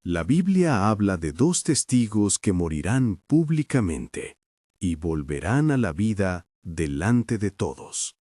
La Biblia habla de dos testigos que morirán públicamente y volverán a la vida delante de todos.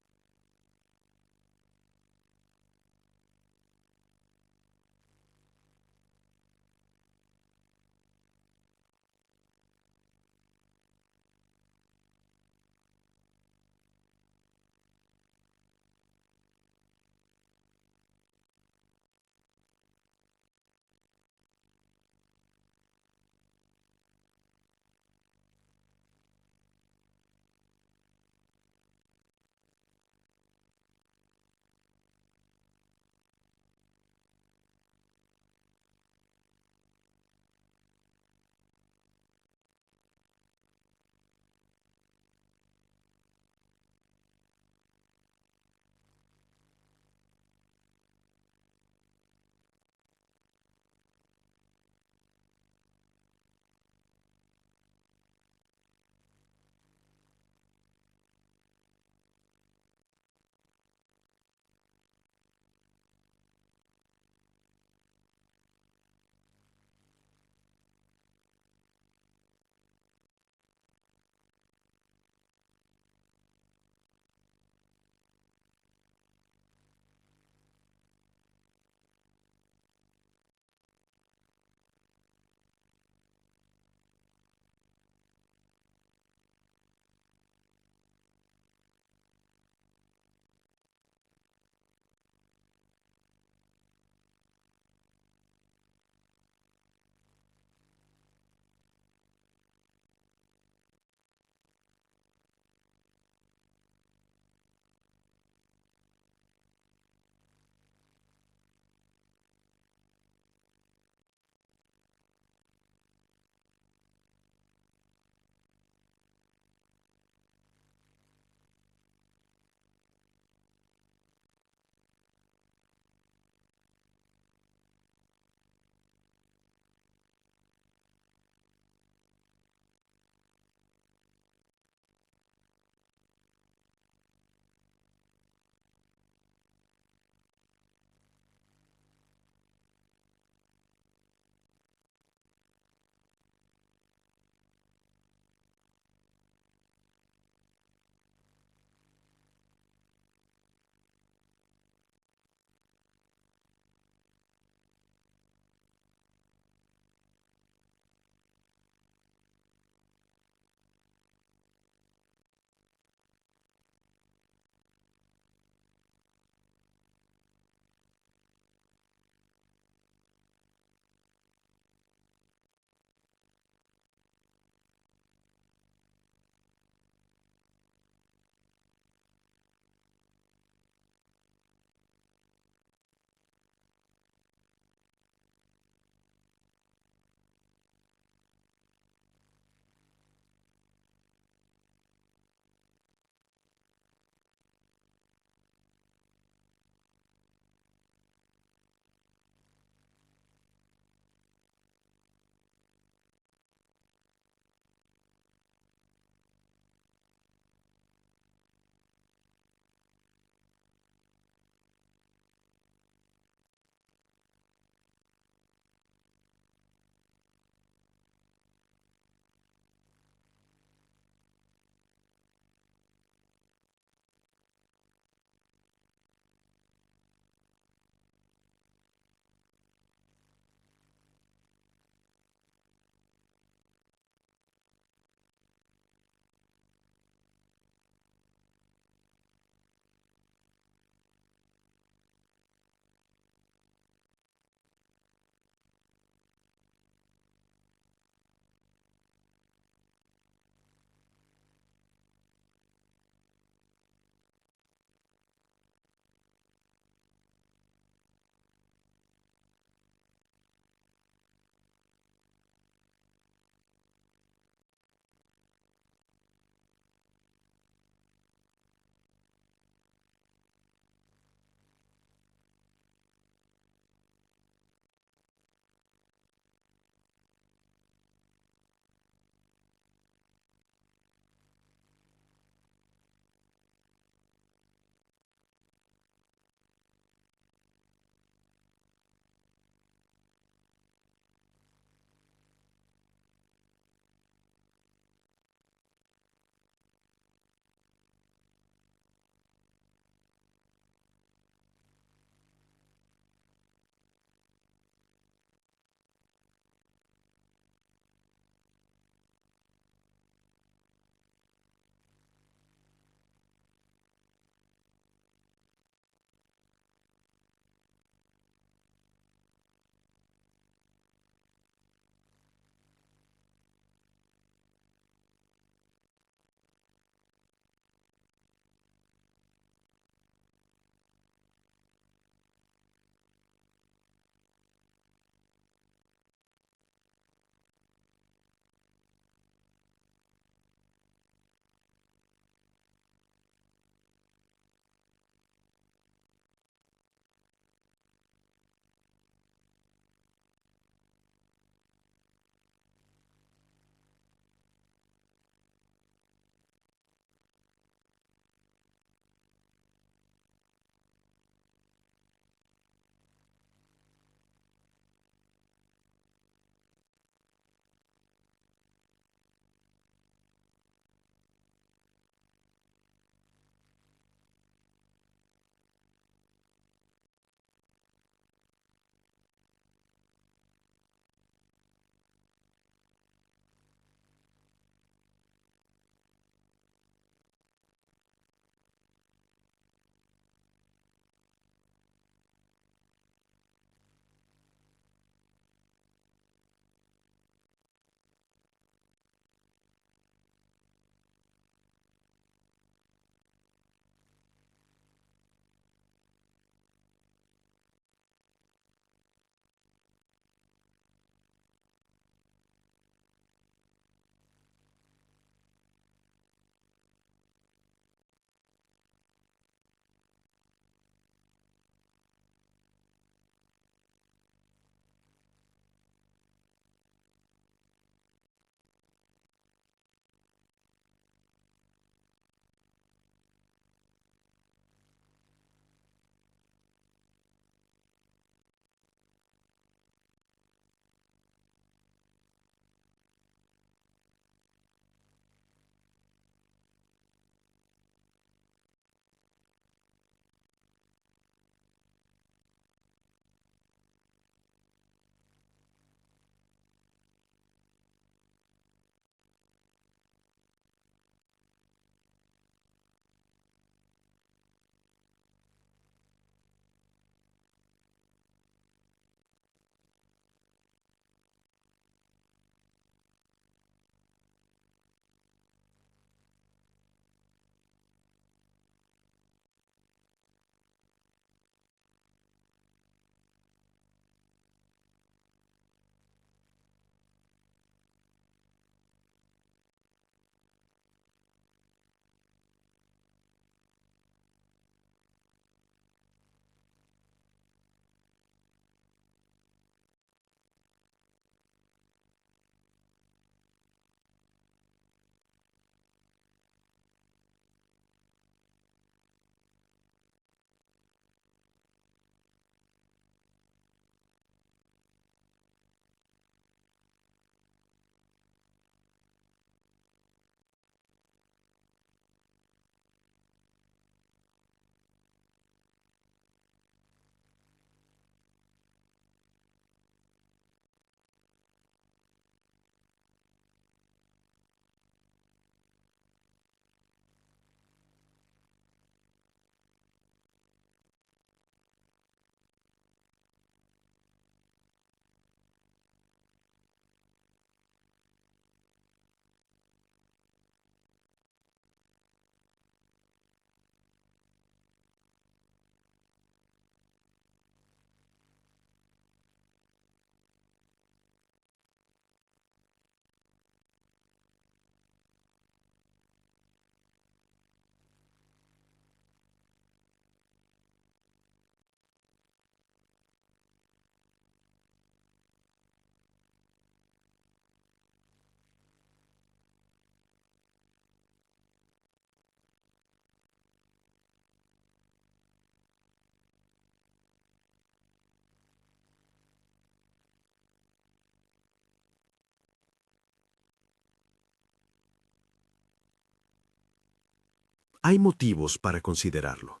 Hay motivos para considerarlo.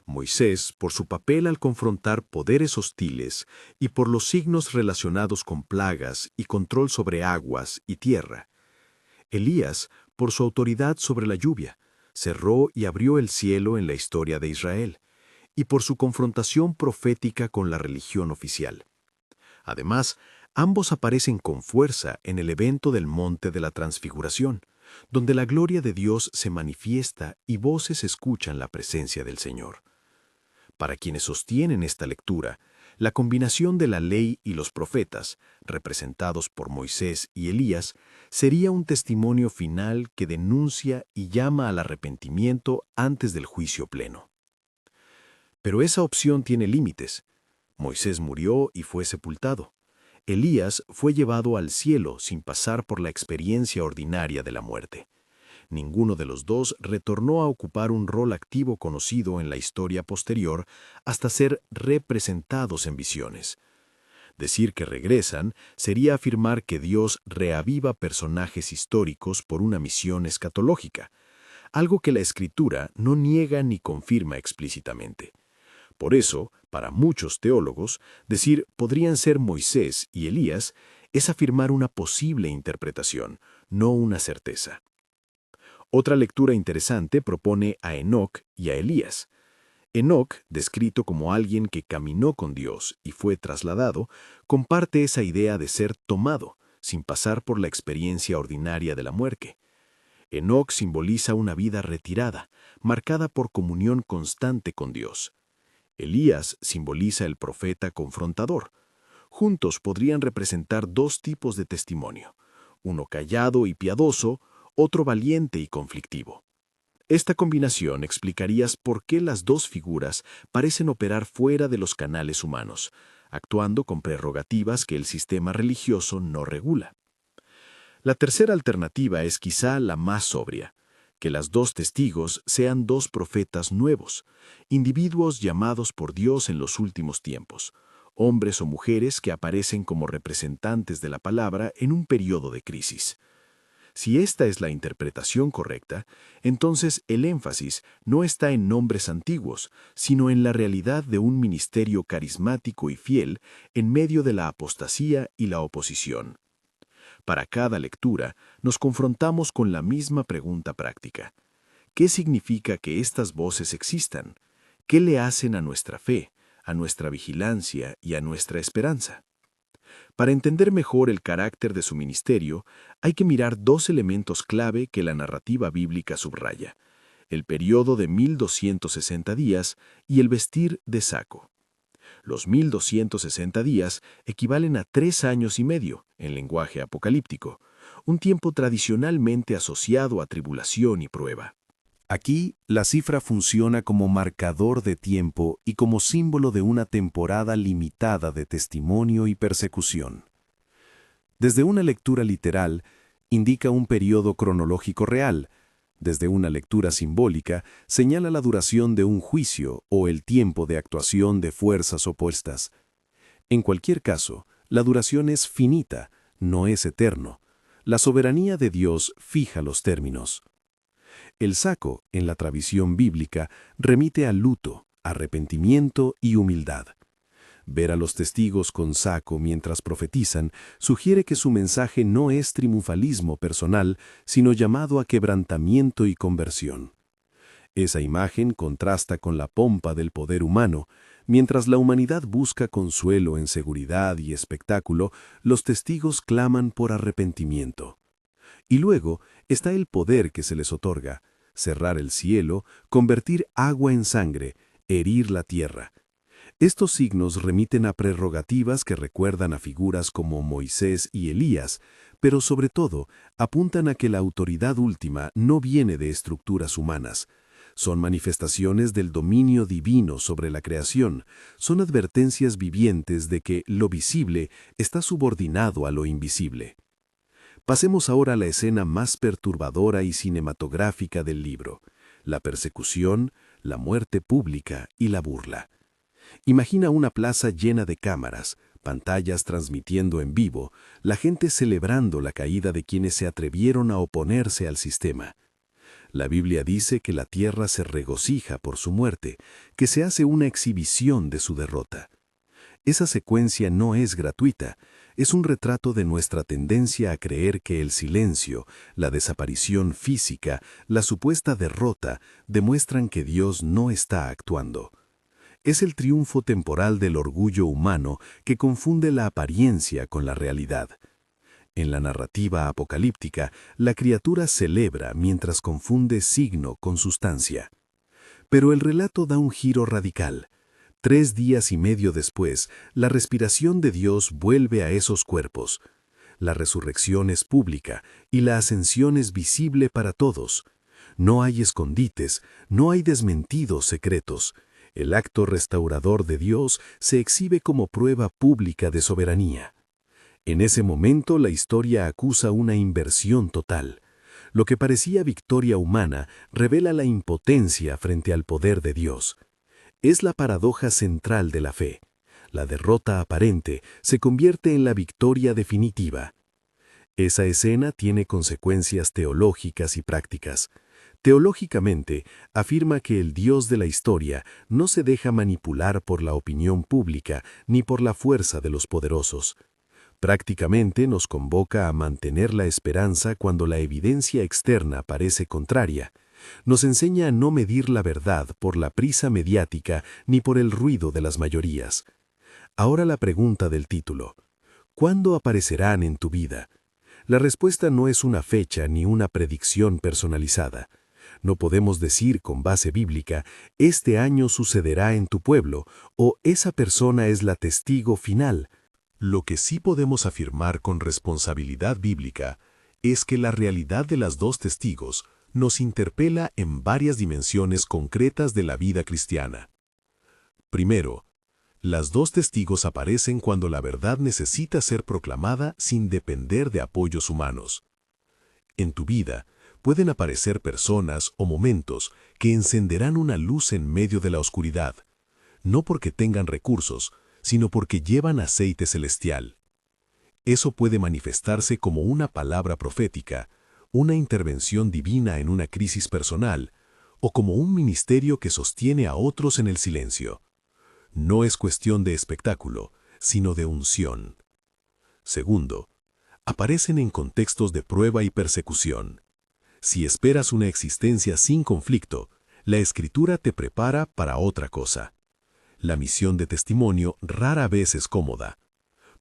Moisés, por su papel al confrontar poderes hostiles y por los signos relacionados con plagas y control sobre aguas y tierra. Elías, por su autoridad sobre la lluvia, cerró y abrió el cielo en la historia de Israel, y por su confrontación profética con la religión oficial. Además, ambos aparecen con fuerza en el evento del Monte de la Transfiguración, donde la gloria de Dios se manifiesta y voces escuchan la presencia del Señor. Para quienes sostienen esta lectura, la combinación de la ley y los profetas, representados por Moisés y Elías, sería un testimonio final que denuncia y llama al arrepentimiento antes del juicio pleno. Pero esa opción tiene límites. Moisés murió y fue sepultado. Elías fue llevado al cielo sin pasar por la experiencia ordinaria de la muerte. Ninguno de los dos retornó a ocupar un rol activo conocido en la historia posterior hasta ser representados en visiones. Decir que regresan sería afirmar que Dios reaviva personajes históricos por una misión escatológica, algo que la Escritura no niega ni confirma explícitamente. Por eso, para muchos teólogos, decir podrían ser Moisés y Elías es afirmar una posible interpretación, no una certeza. Otra lectura interesante propone a Enoc y a Elías. Enoc, descrito como alguien que caminó con Dios y fue trasladado, comparte esa idea de ser tomado, sin pasar por la experiencia ordinaria de la muerte. Enoc simboliza una vida retirada, marcada por comunión constante con Dios. Elías simboliza el profeta confrontador. Juntos podrían representar dos tipos de testimonio, uno callado y piadoso, otro valiente y conflictivo. Esta combinación explicaría por qué las dos figuras parecen operar fuera de los canales humanos, actuando con prerrogativas que el sistema religioso no regula. La tercera alternativa es quizá la más sobria, que las dos testigos sean dos profetas nuevos, individuos llamados por Dios en los últimos tiempos, hombres o mujeres que aparecen como representantes de la palabra en un periodo de crisis. Si esta es la interpretación correcta, entonces el énfasis no está en nombres antiguos, sino en la realidad de un ministerio carismático y fiel en medio de la apostasía y la oposición. Para cada lectura, nos confrontamos con la misma pregunta práctica. ¿Qué significa que estas voces existan? ¿Qué le hacen a nuestra fe, a nuestra vigilancia y a nuestra esperanza? Para entender mejor el carácter de su ministerio, hay que mirar dos elementos clave que la narrativa bíblica subraya: el periodo de 1260 días y el vestir de saco. Los 1260 días equivalen a 3 años y medio en lenguaje apocalíptico, un tiempo tradicionalmente asociado a tribulación y prueba. Aquí, la cifra funciona como marcador de tiempo y como símbolo de una temporada limitada de testimonio y persecución. Desde una lectura literal, indica un periodo cronológico real. Desde una lectura simbólica, señala la duración de un juicio o el tiempo de actuación de fuerzas opuestas. En cualquier caso, la duración es finita, no es eterno. La soberanía de Dios fija los términos. El saco, en la tradición bíblica, remite al luto, arrepentimiento y humildad. Ver a los testigos con saco mientras profetizan sugiere que su mensaje no es triunfalismo personal, sino llamado a quebrantamiento y conversión. Esa imagen contrasta con la pompa del poder humano. Mientras la humanidad busca consuelo en seguridad y espectáculo, los testigos claman por arrepentimiento. Y luego está el poder que se les otorga: cerrar el cielo, convertir agua en sangre, herir la tierra. Estos signos remiten a prerrogativas que recuerdan a figuras como Moisés y Elías, pero sobre todo apuntan a que la autoridad última no viene de estructuras humanas. Son manifestaciones del dominio divino sobre la creación, son advertencias vivientes de que lo visible está subordinado a lo invisible. Pasemos ahora a la escena más perturbadora y cinematográfica del libro: la persecución, la muerte pública y la burla. Imagina una plaza llena de cámaras, pantallas transmitiendo en vivo, la gente celebrando la caída de quienes se atrevieron a oponerse al sistema. La Biblia dice que la tierra se regocija por su muerte, que se hace una exhibición de su derrota. Esa secuencia no es gratuita, es un retrato de nuestra tendencia a creer que el silencio, la desaparición física, la supuesta derrota, demuestran que Dios no está actuando. Es el triunfo temporal del orgullo humano que confunde la apariencia con la realidad. En la narrativa apocalíptica, la criatura celebra mientras confunde signo con sustancia. Pero el relato da un giro radical. 3 días y medio después, la respiración de Dios vuelve a esos cuerpos. La resurrección es pública y la ascensión es visible para todos. No hay escondites, no hay desmentidos secretos. El acto restaurador de Dios se exhibe como prueba pública de soberanía. En ese momento la historia acusa una inversión total. Lo que parecía victoria humana revela la impotencia frente al poder de Dios. Es la paradoja central de la fe. La derrota aparente se convierte en la victoria definitiva. Esa escena tiene consecuencias teológicas y prácticas. Teológicamente, afirma que el Dios de la historia no se deja manipular por la opinión pública ni por la fuerza de los poderosos. Prácticamente nos convoca a mantener la esperanza cuando la evidencia externa parece contraria. Nos enseña a no medir la verdad por la prisa mediática ni por el ruido de las mayorías. Ahora la pregunta del título: ¿cuándo aparecerán en tu vida? La respuesta no es una fecha ni una predicción personalizada. No podemos decir con base bíblica, este año sucederá en tu pueblo, o esa persona es la testigo final. Lo que sí podemos afirmar con responsabilidad bíblica es que la realidad de las dos testigos nos interpela en varias dimensiones concretas de la vida cristiana. Primero, las dos testigos aparecen cuando la verdad necesita ser proclamada sin depender de apoyos humanos. En tu vida pueden aparecer personas o momentos que encenderán una luz en medio de la oscuridad, no porque tengan recursos, sino porque llevan aceite celestial. Eso puede manifestarse como una palabra profética, una intervención divina en una crisis personal, o como un ministerio que sostiene a otros en el silencio. No es cuestión de espectáculo, sino de unción. Segundo, aparecen en contextos de prueba y persecución. Si esperas una existencia sin conflicto, la Escritura te prepara para otra cosa. La misión de testimonio rara vez es cómoda.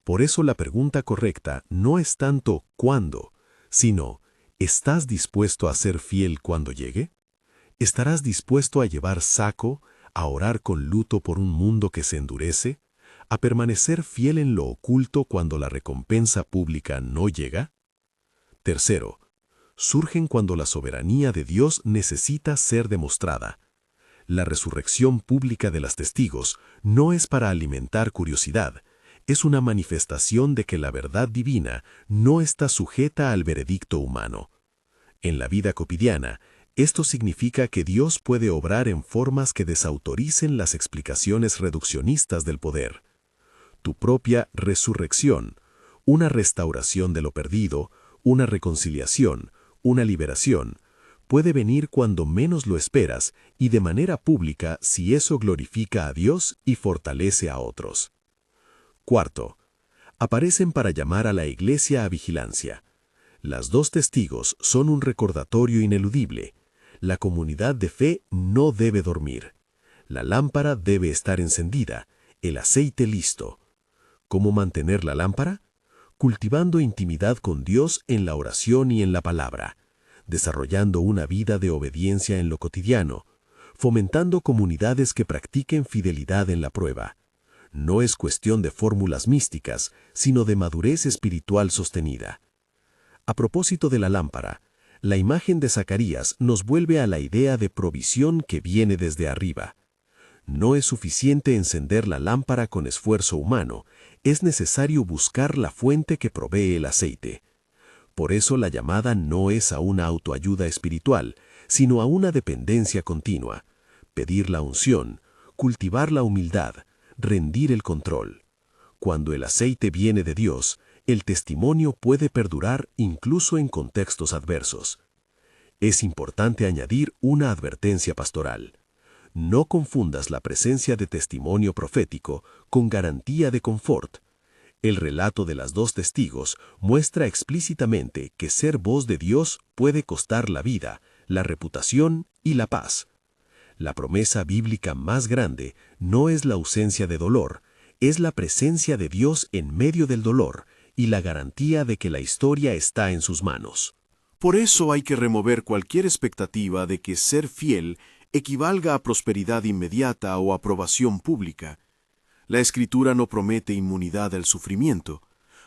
Por eso la pregunta correcta no es tanto ¿cuándo?, sino ¿estás dispuesto a ser fiel cuando llegue? ¿Estarás dispuesto a llevar saco, a orar con luto por un mundo que se endurece, a permanecer fiel en lo oculto cuando la recompensa pública no llega? Tercero, surgen cuando la soberanía de Dios necesita ser demostrada. La resurrección pública de las testigos no es para alimentar curiosidad, es una manifestación de que la verdad divina no está sujeta al veredicto humano. En la vida cotidiana, esto significa que Dios puede obrar en formas que desautoricen las explicaciones reduccionistas del poder. Tu propia resurrección, una restauración de lo perdido, una reconciliación, una liberación, puede venir cuando menos lo esperas y de manera pública si eso glorifica a Dios y fortalece a otros. Cuarto, aparecen para llamar a la iglesia a vigilancia. Las dos testigos son un recordatorio ineludible. La comunidad de fe no debe dormir. La lámpara debe estar encendida, el aceite listo. ¿Cómo mantener la lámpara? Cultivando intimidad con Dios en la oración y en la palabra, desarrollando una vida de obediencia en lo cotidiano, fomentando comunidades que practiquen fidelidad en la prueba. No es cuestión de fórmulas místicas, sino de madurez espiritual sostenida. A propósito de la lámpara, la imagen de Zacarías nos vuelve a la idea de provisión que viene desde arriba. No es suficiente encender la lámpara con esfuerzo humano, es necesario buscar la fuente que provee el aceite. Por eso la llamada no es a una autoayuda espiritual, sino a una dependencia continua. Pedir la unción, cultivar la humildad, rendir el control. Cuando el aceite viene de Dios, el testimonio puede perdurar incluso en contextos adversos. Es importante añadir una advertencia pastoral. No confundas la presencia de testimonio profético con garantía de confort. El relato de las dos testigos muestra explícitamente que ser voz de Dios puede costar la vida, la reputación y la paz. La promesa bíblica más grande no es la ausencia de dolor, es la presencia de Dios en medio del dolor y la garantía de que la historia está en sus manos. Por eso hay que remover cualquier expectativa de que ser fiel equivalga a prosperidad inmediata o aprobación pública. La Escritura no promete inmunidad al sufrimiento,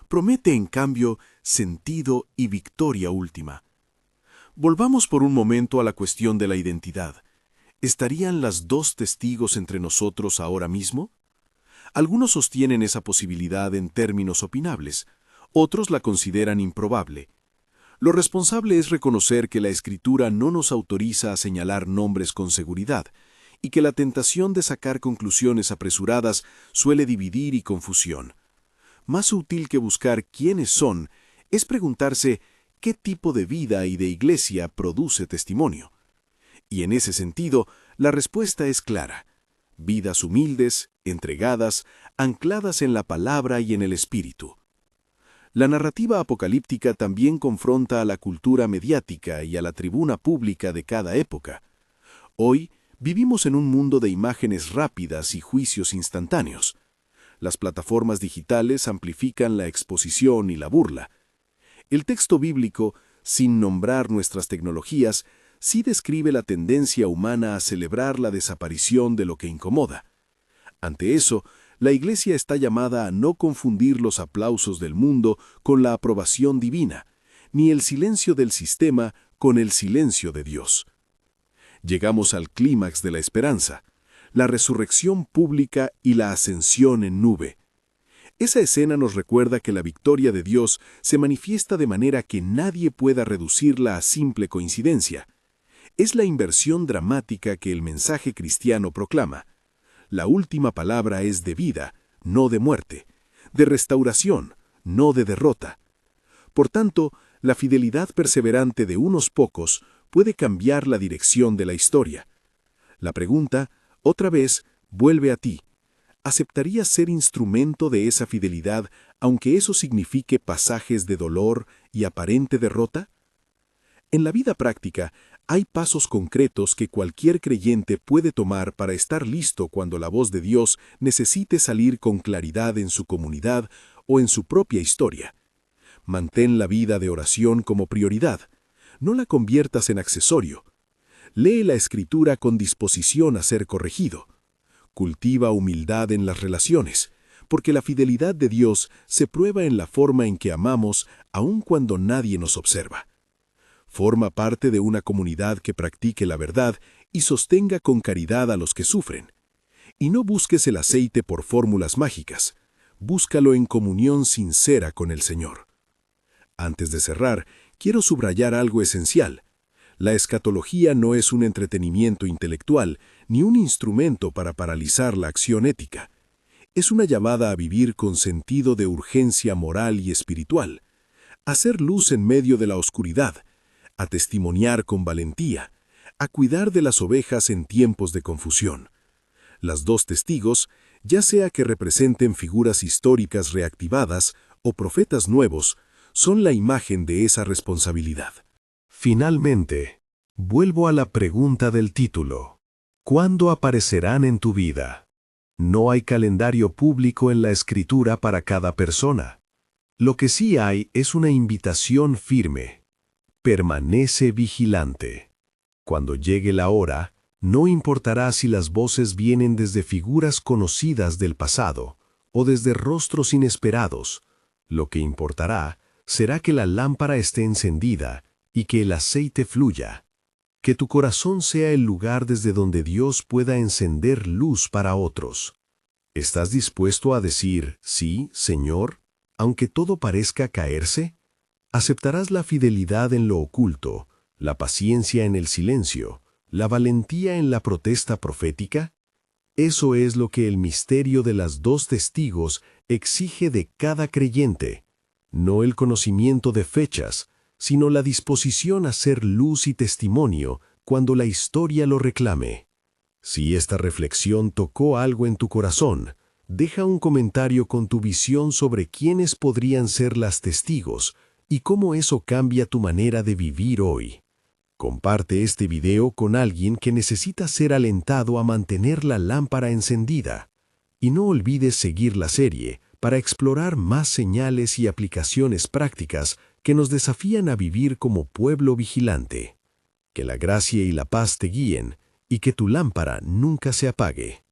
promete en cambio sentido y victoria última. Volvamos por un momento a la cuestión de la identidad. ¿Estarían las dos testigos entre nosotros ahora mismo? Algunos sostienen esa posibilidad en términos opinables, otros la consideran improbable. Lo responsable es reconocer que la Escritura no nos autoriza a señalar nombres con seguridad, y que la tentación de sacar conclusiones apresuradas suele dividir y confusión. Más útil que buscar quiénes son es preguntarse qué tipo de vida y de iglesia produce testimonio. Y en ese sentido, la respuesta es clara: vidas humildes, entregadas, ancladas en la palabra y en el espíritu. La narrativa apocalíptica también confronta a la cultura mediática y a la tribuna pública de cada época. Hoy, vivimos en un mundo de imágenes rápidas y juicios instantáneos. Las plataformas digitales amplifican la exposición y la burla. El texto bíblico, sin nombrar nuestras tecnologías, sí describe la tendencia humana a celebrar la desaparición de lo que incomoda. Ante eso, la Iglesia está llamada a no confundir los aplausos del mundo con la aprobación divina, ni el silencio del sistema con el silencio de Dios. Llegamos al clímax de la esperanza, la resurrección pública y la ascensión en nube. Esa escena nos recuerda que la victoria de Dios se manifiesta de manera que nadie pueda reducirla a simple coincidencia. Es la inversión dramática que el mensaje cristiano proclama. La última palabra es de vida, no de muerte, de restauración, no de derrota. Por tanto, la fidelidad perseverante de unos pocos puede cambiar la dirección de la historia. La pregunta, otra vez, vuelve a ti. ¿Aceptarías ser instrumento de esa fidelidad, aunque eso signifique pasajes de dolor y aparente derrota? En la vida práctica, hay pasos concretos que cualquier creyente puede tomar para estar listo cuando la voz de Dios necesite salir con claridad en su comunidad o en su propia historia. Mantén la vida de oración como prioridad. No la conviertas en accesorio. Lee la Escritura con disposición a ser corregido. Cultiva humildad en las relaciones, porque la fidelidad de Dios se prueba en la forma en que amamos aun cuando nadie nos observa. Forma parte de una comunidad que practique la verdad y sostenga con caridad a los que sufren. Y no busques el aceite por fórmulas mágicas. Búscalo en comunión sincera con el Señor. Antes de cerrar, quiero subrayar algo esencial. La escatología no es un entretenimiento intelectual ni un instrumento para paralizar la acción ética. Es una llamada a vivir con sentido de urgencia moral y espiritual, a hacer luz en medio de la oscuridad, a testimoniar con valentía, a cuidar de las ovejas en tiempos de confusión. Las dos testigos, ya sea que representen figuras históricas reactivadas o profetas nuevos, son la imagen de esa responsabilidad. Finalmente, vuelvo a la pregunta del título. ¿Cuándo aparecerán en tu vida? No hay calendario público en la Escritura para cada persona. Lo que sí hay es una invitación firme. Permanece vigilante. Cuando llegue la hora, no importará si las voces vienen desde figuras conocidas del pasado o desde rostros inesperados. Lo que importará será que la lámpara esté encendida y que el aceite fluya. Que tu corazón sea el lugar desde donde Dios pueda encender luz para otros. ¿Estás dispuesto a decir, sí, Señor, aunque todo parezca caerse? ¿Aceptarás la fidelidad en lo oculto, la paciencia en el silencio, la valentía en la protesta profética? Eso es lo que el misterio de las dos testigos exige de cada creyente, no el conocimiento de fechas, sino la disposición a ser luz y testimonio cuando la historia lo reclame. Si esta reflexión tocó algo en tu corazón, deja un comentario con tu visión sobre quiénes podrían ser las testigos y cómo eso cambia tu manera de vivir hoy. Comparte este video con alguien que necesita ser alentado a mantener la lámpara encendida. Y no olvides seguir la serie para explorar más señales y aplicaciones prácticas que nos desafían a vivir como pueblo vigilante. Que la gracia y la paz te guíen y que tu lámpara nunca se apague.